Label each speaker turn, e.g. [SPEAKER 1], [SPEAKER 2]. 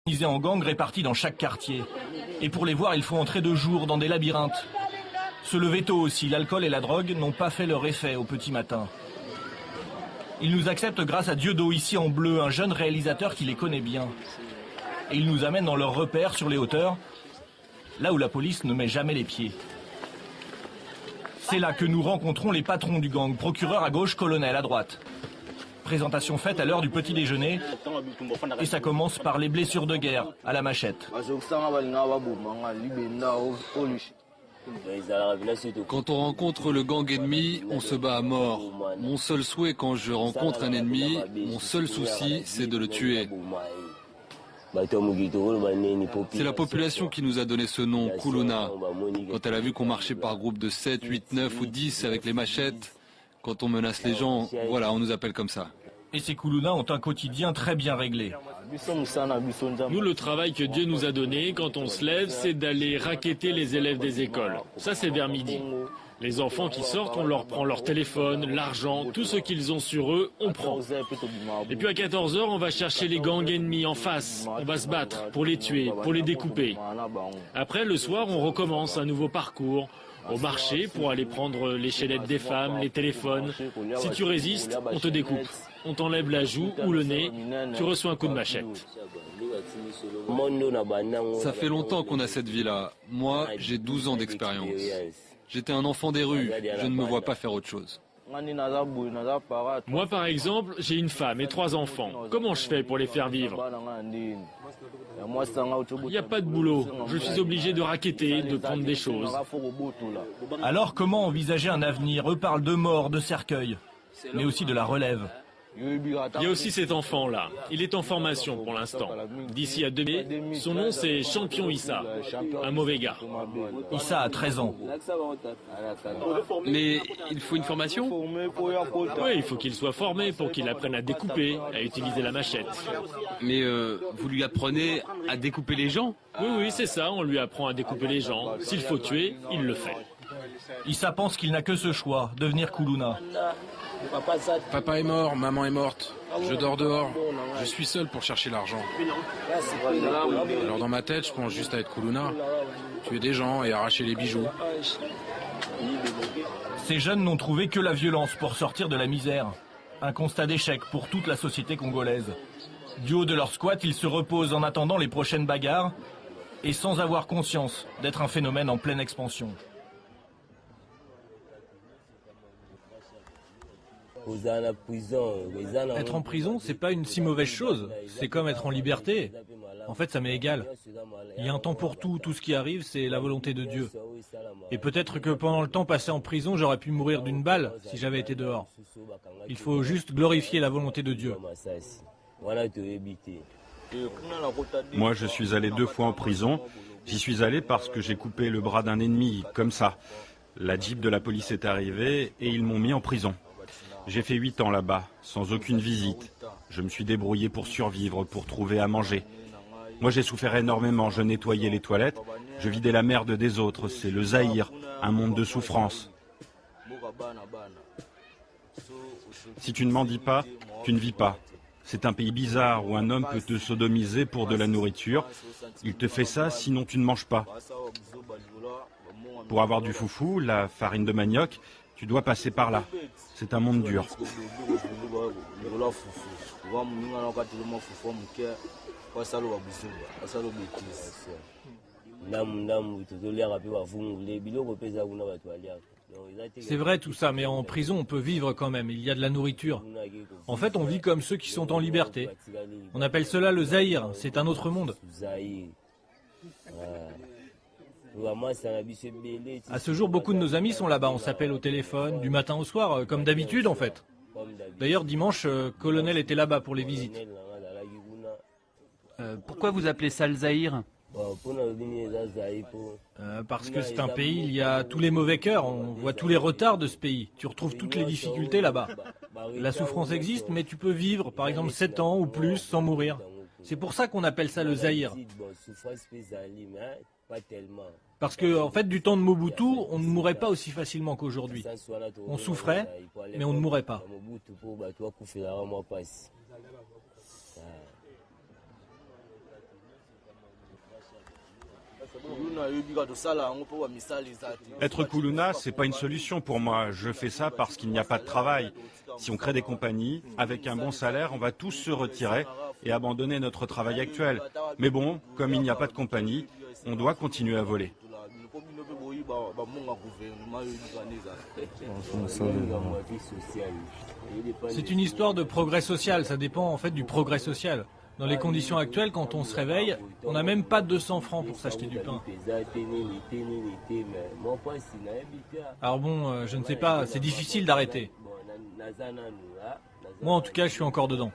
[SPEAKER 1] organisés en gang répartis dans chaque quartier. Et pour les voir, il faut entrer de jour dans des labyrinthes. Se lever tôt aussi, l'alcool et la drogue n'ont pas fait leur effet au petit matin. Ils nous acceptent grâce à Dieudo ici en bleu, un jeune réalisateur qui les connaît bien. Et ils nous amènent dans leurs repères sur les hauteurs, là où la police ne met jamais les pieds. C'est là que nous rencontrons les patrons du gang, procureur à gauche, colonel à droite. Présentation faite à l'heure du petit déjeuner, et ça commence par les blessures de guerre à la machette.
[SPEAKER 2] Quand on rencontre le gang ennemi, on se bat à mort. Mon seul souhait quand je rencontre un ennemi, mon seul souci, c'est de le tuer. C'est la population qui nous a donné ce nom, Kuluna. Quand elle a vu qu'on marchait par groupe de 7, 8, 9 ou 10 avec les machettes, quand on menace les gens, voilà, on nous appelle comme ça.
[SPEAKER 1] Et ces Kuluna ont un quotidien très bien réglé.
[SPEAKER 3] Nous, le travail que Dieu nous a donné, quand on se lève, c'est d'aller racketter les élèves des écoles. Ça, c'est vers midi. Les enfants qui sortent, on leur prend leur téléphone, l'argent, tout ce qu'ils ont sur eux, on prend. Et puis à 14 h, on va chercher les gangs ennemis en face. On va se battre pour les tuer, pour les découper. Après, le soir, on recommence un nouveau parcours. Au marché pour aller prendre les chaînettes des femmes, les téléphones. Si tu résistes, on te découpe. On t'enlève la joue ou le nez, tu reçois un coup de machette.
[SPEAKER 2] Ça fait longtemps qu'on a cette vie-là. Moi, j'ai 12 ans d'expérience. J'étais un enfant des rues, je ne me vois pas faire autre chose.
[SPEAKER 3] Moi, par exemple, j'ai une femme et 3 enfants. Comment je fais pour les faire vivre? Il n'y a pas de boulot. Je suis obligé de racketter, de prendre des choses.
[SPEAKER 1] Alors comment envisager un avenir? Eux parlent de mort, de cercueil, mais aussi de la relève.
[SPEAKER 3] Il y a aussi cet enfant-là. Il est en formation pour l'instant. D'ici à 2 mai, son nom c'est Champion Issa. Un mauvais gars.
[SPEAKER 1] Issa a 13 ans.
[SPEAKER 2] Mais il faut une formation?
[SPEAKER 3] Oui, il faut qu'il soit formé pour qu'il apprenne à découper, à utiliser la machette.
[SPEAKER 2] Mais vous lui apprenez à découper les gens?
[SPEAKER 3] Oui, c'est ça, on lui apprend à découper les gens. S'il faut tuer, il le fait.
[SPEAKER 1] Issa pense qu'il n'a que ce choix, devenir Kuluna.
[SPEAKER 4] Papa est mort, maman est morte. Je dors dehors. Je suis seul pour chercher l'argent. Alors dans ma tête, je pense juste à être Kuluna. Tuer des gens et arracher les bijoux.
[SPEAKER 1] Ces jeunes n'ont trouvé que la violence pour sortir de la misère. Un constat d'échec pour toute la société congolaise. Du haut de leur squat, ils se reposent en attendant les prochaines bagarres et sans avoir conscience d'être un phénomène en pleine expansion.
[SPEAKER 5] Être en prison, c'est pas une si mauvaise chose. C'est comme être en liberté. En fait, ça m'est égal. Il y a un temps pour tout. Tout ce qui arrive, c'est la volonté de Dieu. Et peut-être que pendant le temps passé en prison, j'aurais pu mourir d'une balle si j'avais été dehors. Il faut juste glorifier la volonté de Dieu.
[SPEAKER 6] Moi, je suis allé 2 fois en prison. J'y suis allé parce que j'ai coupé le bras d'un ennemi, comme ça. La Jeep de la police est arrivée et ils m'ont mis en prison. J'ai fait 8 ans là-bas, sans aucune visite. Je me suis débrouillé pour survivre, pour trouver à manger. Moi, j'ai souffert énormément. Je nettoyais les toilettes, je vidais la merde des autres. C'est le Zaïre, un monde de souffrance. Si tu ne m'en dis pas, tu ne vis pas. C'est un pays bizarre où un homme peut te sodomiser pour de la nourriture. Il te fait ça, sinon tu ne manges pas. Pour avoir du foufou, la farine de manioc, tu dois passer par là. C'est un monde dur.
[SPEAKER 5] C'est vrai tout ça, mais en prison, on peut vivre quand même. Il y a de la nourriture. En fait, on vit comme ceux qui sont en liberté. On appelle cela le Zaïre. C'est un autre monde. À ce jour, beaucoup de nos amis sont là-bas. On s'appelle au téléphone, du matin au soir, comme d'habitude en fait. D'ailleurs, dimanche, Colonel était là-bas pour les visites.
[SPEAKER 7] Pourquoi vous appelez ça le Zaïre?
[SPEAKER 5] Parce que c'est un pays, il y a tous les mauvais cœurs, on voit tous les retards de ce pays. Tu retrouves toutes les difficultés là-bas. La souffrance existe, mais tu peux vivre, par exemple, 7 ans ou plus sans mourir. C'est pour ça qu'on appelle ça le Zaïre. Parce que, en fait, du temps de Mobutu, on ne mourait pas aussi facilement qu'aujourd'hui. On souffrait, mais on ne mourait pas.
[SPEAKER 6] Être Kuluna, c'est pas une solution pour moi. Je fais ça parce qu'il n'y a pas de travail. Si on crée des compagnies, avec un bon salaire, on va tous se retirer et abandonner notre travail actuel. Mais bon, comme il n'y a pas de compagnie, on doit continuer à voler.
[SPEAKER 5] C'est une histoire de progrès social, ça dépend en fait du progrès social. Dans les conditions actuelles, quand on se réveille, on n'a même pas 200 francs pour s'acheter du pain. Alors bon, je ne sais pas, c'est difficile d'arrêter. Moi en tout cas, je suis encore dedans.